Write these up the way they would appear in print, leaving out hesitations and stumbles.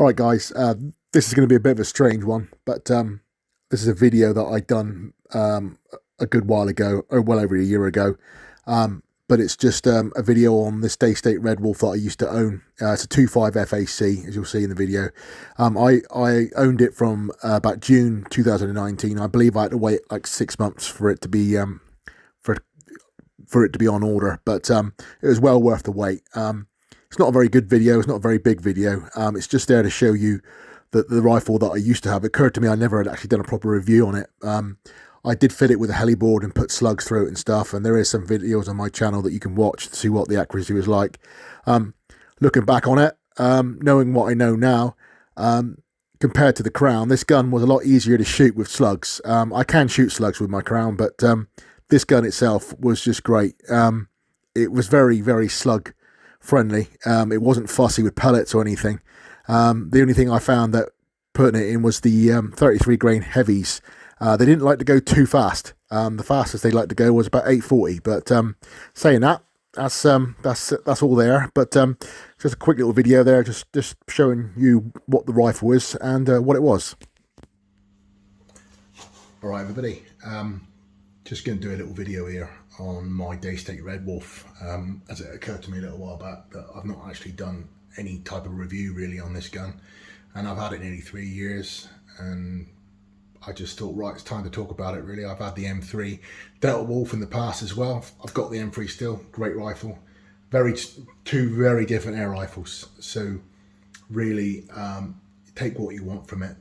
Alright guys, this is going to be a bit of a strange one, but this is a video that I done a good while ago, or well over a year ago, but it's just a video on this Daystate Redwolf that I used to own. It's a 2.5 FAC, as you'll see in the video. I owned it from about June 2019. I believe I had to wait like 6 months for it to be for it to be on order, but it was well worth the wait. It's not a very good video, it's not a very big video, it's just there to show you that the rifle that I used to have. It occurred to me I never had actually done a proper review on it. I did fit it with a heliboard and put slugs through it and stuff, and there is some videos on my channel that you can watch to see what the accuracy was like. Looking back on it, knowing what I know now, compared to the Crown, this gun was a lot easier to shoot with slugs. I can shoot slugs with my Crown, but this gun itself was just great. It was very, very slug friendly. It wasn't fussy with pellets or anything. The only thing I found that putting it in was the 33 grain heavies. They didn't like to go too fast. The fastest they liked to go was about 840. But saying that, that's all there. But just a quick little video there, just showing you what the rifle is and what it was. All right, everybody. Just going to do a little video here on my Daystate Redwolf, as it occurred to me a little while back that I've not actually done any type of review really on this gun, and I've had it nearly 3 years, and I just thought, right, it's time to talk about it really. I've had the M3 Delta Wolf in the past as well. I've got the M3 still, great rifle. Two very different air rifles, so really take what you want from it,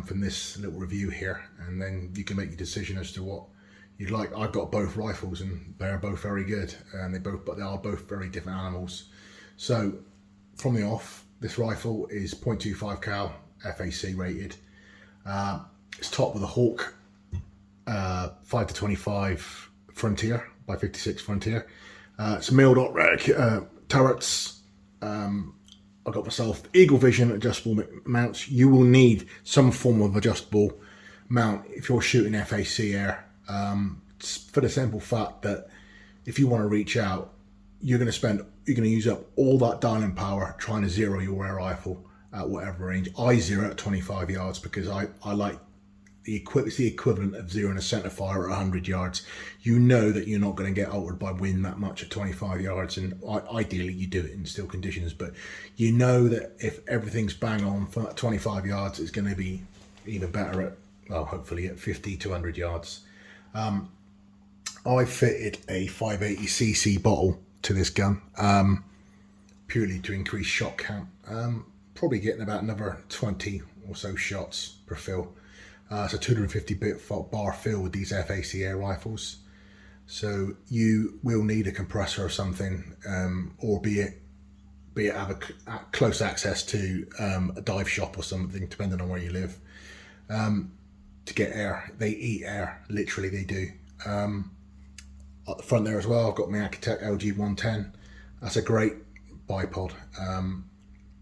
from this little review here, and then you can make your decision as to what you'd like. I've got both rifles and they are both very good, and they are both very different animals. So from the off, this rifle is .25 cal FAC rated. It's topped with a Hawk 5-25 Frontier by 56 Frontier. It's mil-dot turrets. I got myself Eagle Vision adjustable mounts. You will need some form of adjustable mount if you're shooting FAC air. For the simple fact that if you want to reach out, you're going to use up all that dialing power trying to zero your air rifle at whatever range. I zero at 25 yards because I like it's the equivalent of zeroing a centre fire at 100 yards. You know that you're not going to get altered by wind that much at 25 yards, and ideally you do it in still conditions, but you know that if everything's bang on for 25 yards, it's going to be even better at, well, hopefully at 50 to 100 yards. I fitted a 580cc bottle to this gun, purely to increase shot count. Probably getting about another 20 or so shots per fill. It's a 250 bar fill with these FAC air rifles. So you will need a compressor or something, or be it have a close access to a dive shop or something, depending on where you live, to get air. They eat air, literally they do. At the front there as well, I've got my Architect LG 110. That's a great bipod.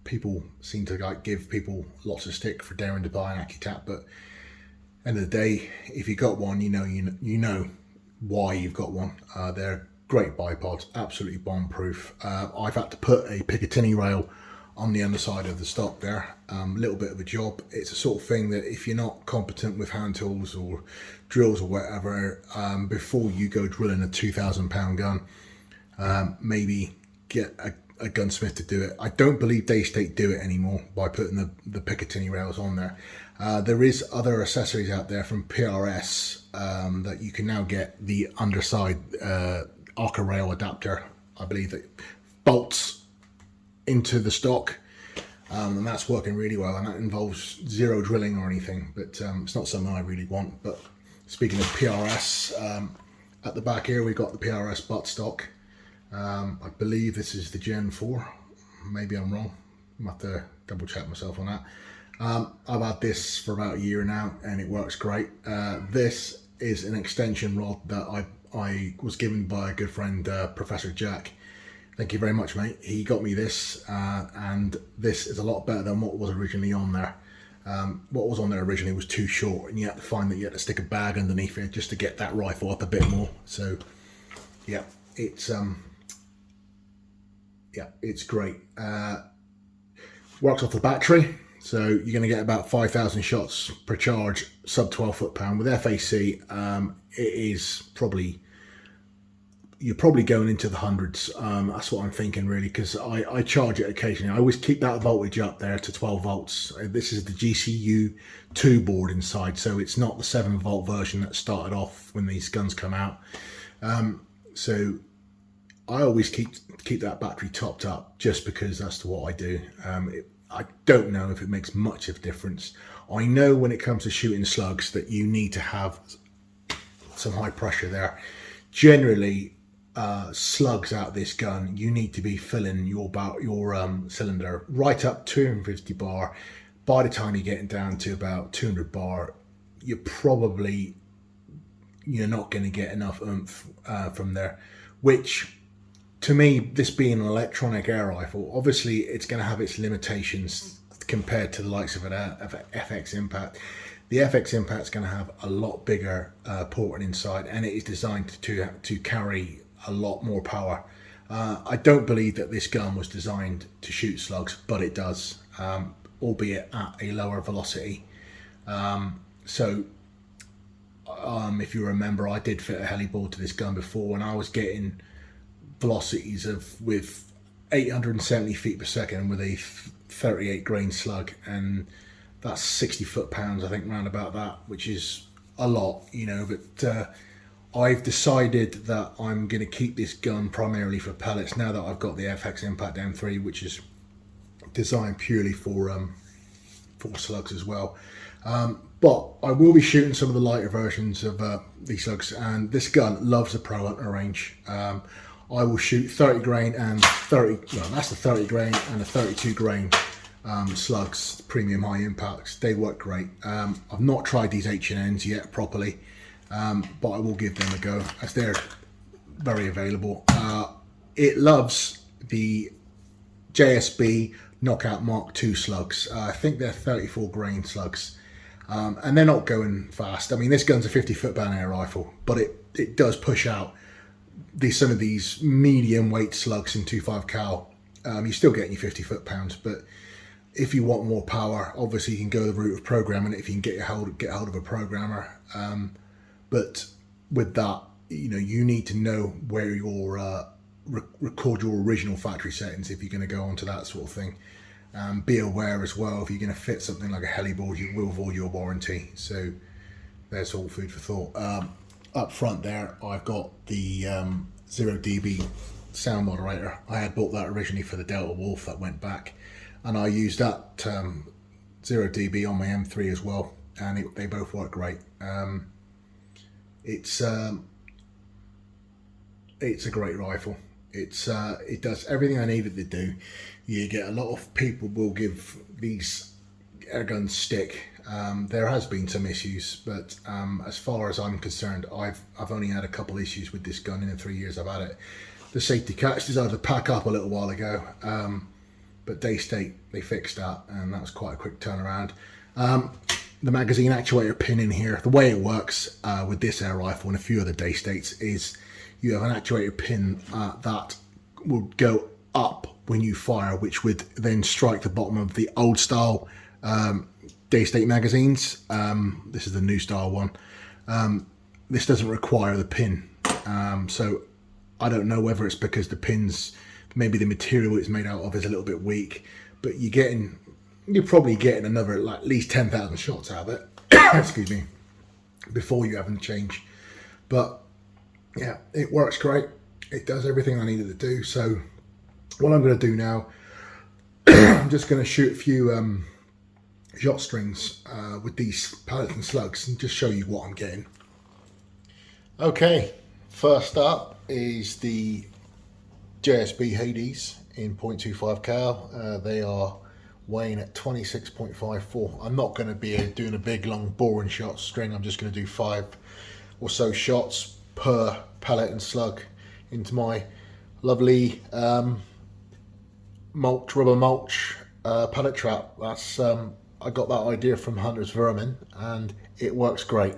People seem to like give people lots of stick for daring to buy an Architect, but end of the day, if you got one, you know why you've got one. They're great bipods, absolutely bomb proof. I've had to put a Picatinny rail on the underside of the stock there. A little bit of a job. It's a sort of thing that if you're not competent with hand tools or drills or whatever, before you go drilling a 2,000 pound gun, maybe get a gunsmith to do it. I don't believe Daystate do it anymore by putting the Picatinny rails on there. There is other accessories out there from PRS that you can now get the underside Arca rail adapter, I believe, that bolts into the stock, and that's working really well, and that involves zero drilling or anything, but it's not something I really want. But speaking of PRS, at the back here we've got the PRS buttstock. I believe this is the Gen 4, maybe I'm wrong, I have to double check myself on that. I've had this for about a year now and it works great. This is an extension rod that I was given by a good friend, Professor Jack. Thank you very much, mate. He got me this, and this is a lot better than what was originally on there. What was on there originally was too short, and you had to find that you had to stick a bag underneath it just to get that rifle up a bit more. So yeah, it's great. Works off the battery. So you're going to get about 5,000 shots per charge, sub 12 foot-pound. With FAC, it is probably, you're probably going into the hundreds. That's what I'm thinking, really, because I charge it occasionally. I always keep that voltage up there to 12 volts. This is the GCU 2 board inside, so it's not the 7-volt version that started off when these guns come out. So I always keep that battery topped up, just because that's what I do. I don't know if it makes much of a difference. I know when it comes to shooting slugs that you need to have some high pressure there. Generally, slugs out this gun, you need to be filling your cylinder right up 250 bar. By the time you're getting down to about 200 bar, you're not going to get enough oomph from there, which, to me, this being an electronic air rifle, obviously it's going to have its limitations compared to the likes of an FX Impact. The FX Impact is going to have a lot bigger porting inside, and it is designed to carry a lot more power. I don't believe that this gun was designed to shoot slugs, but it does, albeit at a lower velocity. If you remember, I did fit a heli board to this gun before, and I was getting velocities with 870 feet per second with a 38 grain slug, and that's 60 foot-pounds, I think, round about that, which is a lot, but I've decided that I'm going to keep this gun primarily for pellets now that I've got the FX Impact M3, which is designed purely for slugs as well. But I will be shooting some of the lighter versions of these slugs, and this gun loves the Pro Hunter range. I will shoot 30 grain and 30, well, that's the 30 grain and the 32 grain slugs, premium high impacts. They work great. I've not tried these H&Ns yet properly, but I will give them a go as they're very available. It loves the JSB Knockout Mark II slugs. I think they're 34 grain slugs, and they're not going fast. I mean, this gun's a 50 foot-pound air rifle, but it does push out some of these medium weight slugs in 2.5 cal. You're still getting your 50 foot-pounds, but if you want more power, obviously you can go the route of programming it if you can get hold of a programmer. But with that, you need to know where your record your original factory settings if you're going to go onto that sort of thing. Be aware as well, if you're going to fit something like a heli board, you will void your warranty. So there's all food for thought. Up front there, I've got the 0 dB sound moderator. I had bought that originally for the Delta Wolf that went back, and I used that 0 dB on my M3 as well, and they both work great. It's a great rifle. It does everything I need it to do. You get a lot of people will give these air guns stick. There has been some issues, but as far as I'm concerned, I've only had a couple issues with this gun in the 3 years I've had it. The safety catch decided to pack up a little while ago, but Daystate, they fixed that, and that was quite a quick turnaround. The magazine actuator pin in here, the way it works with this air rifle and a few other Daystates is you have an actuator pin that will go up when you fire, which would then strike the bottom of the old style Daystate magazines. This is the new style one. This doesn't require the pin, so I don't know whether it's because the pins, maybe the material it's made out of is a little bit weak, but you're probably getting another at least 10,000 shots out of it excuse me, before you have them change. But yeah, it works great. It does everything I needed to do. So what I'm going to do now, I'm just going to shoot a few shot strings with these pellets and slugs and just show you what I'm getting. Okay, first up is the JSB Hades in .25 cal. They are weighing at 26.54. I'm not going to be doing a big long boring shot string. I'm just going to do 5 or so shots per pellet and slug into my lovely rubber mulch pellet trap. That's I got that idea from Hunter's Vermin, and it works great.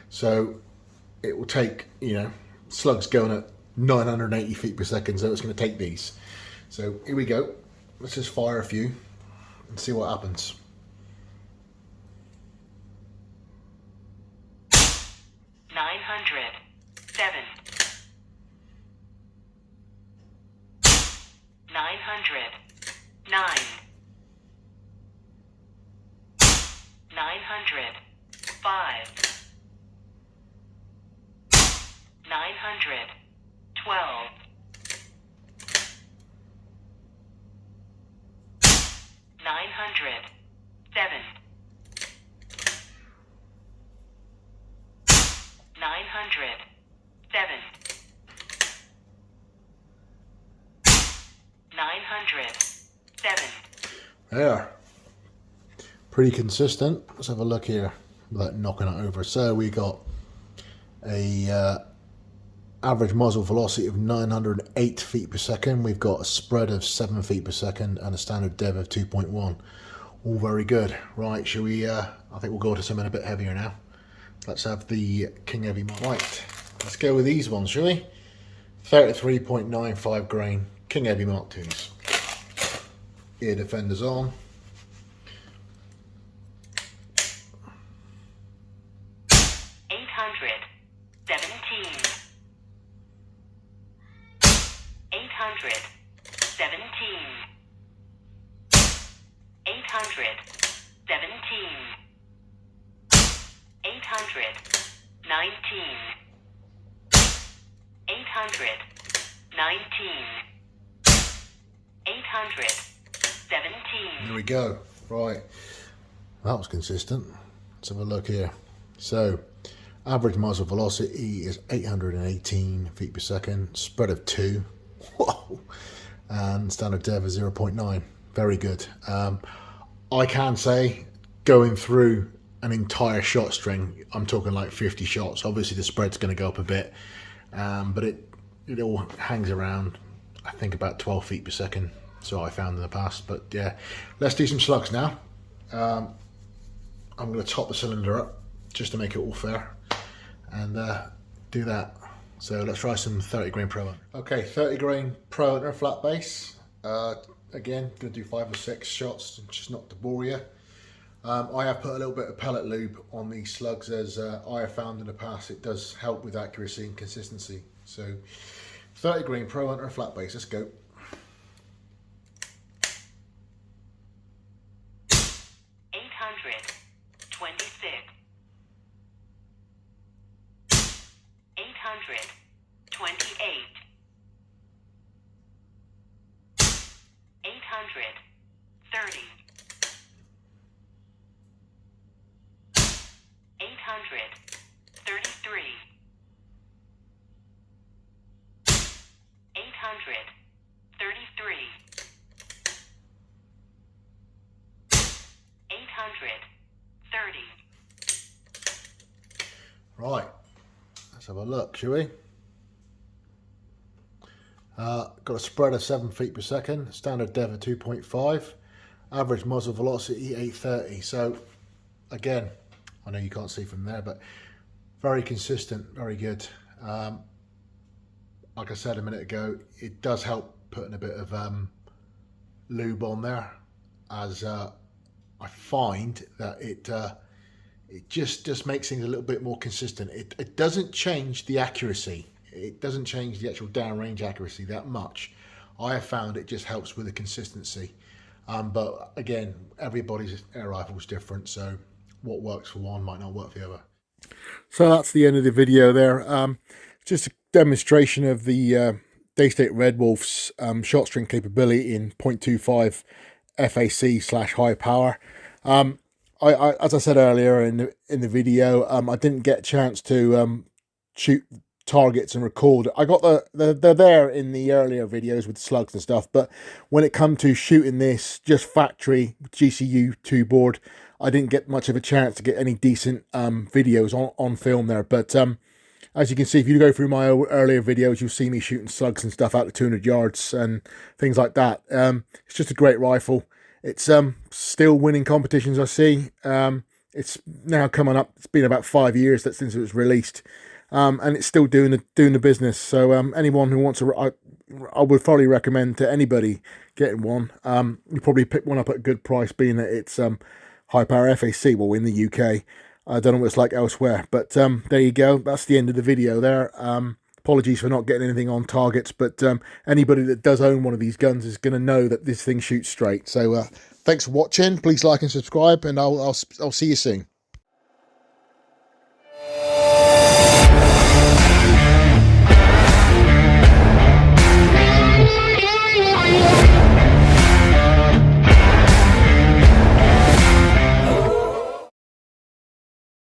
So it will take, slugs going at 980 feet per second, so it's going to take these. So here we go. Let's just fire a few and see what happens. 7, 900, 9, 900, 5, 900, 12, 900, 7, 900, 7, 900, 7. There. Pretty consistent. Let's have a look here without knocking it over. So we got a average muzzle velocity of 908 feet per second. We've got a spread of 7 feet per second and a standard dev of 2.1. All very good. Right, shall we, I think we'll go to something a bit heavier now. Let's have the King Heavy Mark. Right, let's go with these ones, shall we? 33.95 grain King Heavy Mark 2s. Ear defenders on. There we go. Right, that was consistent. Let's have a look here. So average muzzle velocity is 818 feet per second, spread of 2. Whoa. And standard dev is 0.9. Very good. I can say, going through an entire shot string, I'm talking like 50 shots. Obviously the spread's going to go up a bit, but it all hangs around, I think, about 12 feet per second. So I found in the past. But yeah, let's do some slugs now. I'm going to top the cylinder up just to make it all fair, and do that. So let's try some 30 grain Pro Hunter. Okay, 30 grain Pro Hunter flat base. Again, going to do 5 or 6 shots, just not to bore you. I have put a little bit of pellet lube on these slugs, as I have found in the past it does help with accuracy and consistency. So 30 grain Pro Hunter flat base, let's go. 830. Right, let's have a look, shall we? Got a spread of 7 feet per second, standard dev of 2.5, average muzzle velocity 830. So again, I know you can't see from there, but very consistent, very good. Like I said a minute ago, it does help putting a bit of lube on there, as I find that it just makes things a little bit more consistent. It doesn't change the accuracy. It doesn't change the actual downrange accuracy that much. I have found it just helps with the consistency. But again, everybody's air rifle is different, so what works for one might not work for the other. So that's the end of the video there. Just a demonstration of the Daystate Redwolf's shot string capability in 0.25 FAC/high power. As I said earlier in the video, I didn't get a chance to shoot targets and record. I got they're there in the earlier videos with slugs and stuff, but when it come to shooting this just factory GCU 2 board, I didn't get much of a chance to get any decent videos on film there. But as you can see, if you go through my earlier videos, you'll see me shooting slugs and stuff out to 200 yards and things like that. It's just a great rifle. It's still winning competitions, I see. It's now coming up. It's been about 5 years since it was released, and it's still doing the business. So anyone who wants I would probably recommend to anybody getting one. You probably pick one up at a good price, being that it's high power FAC. Well, in the UK, I don't know what it's like elsewhere, but there you go. That's the end of the video there. Apologies for not getting anything on targets, but anybody that does own one of these guns is going to know that this thing shoots straight. So thanks for watching. Please like and subscribe, and I'll see you soon.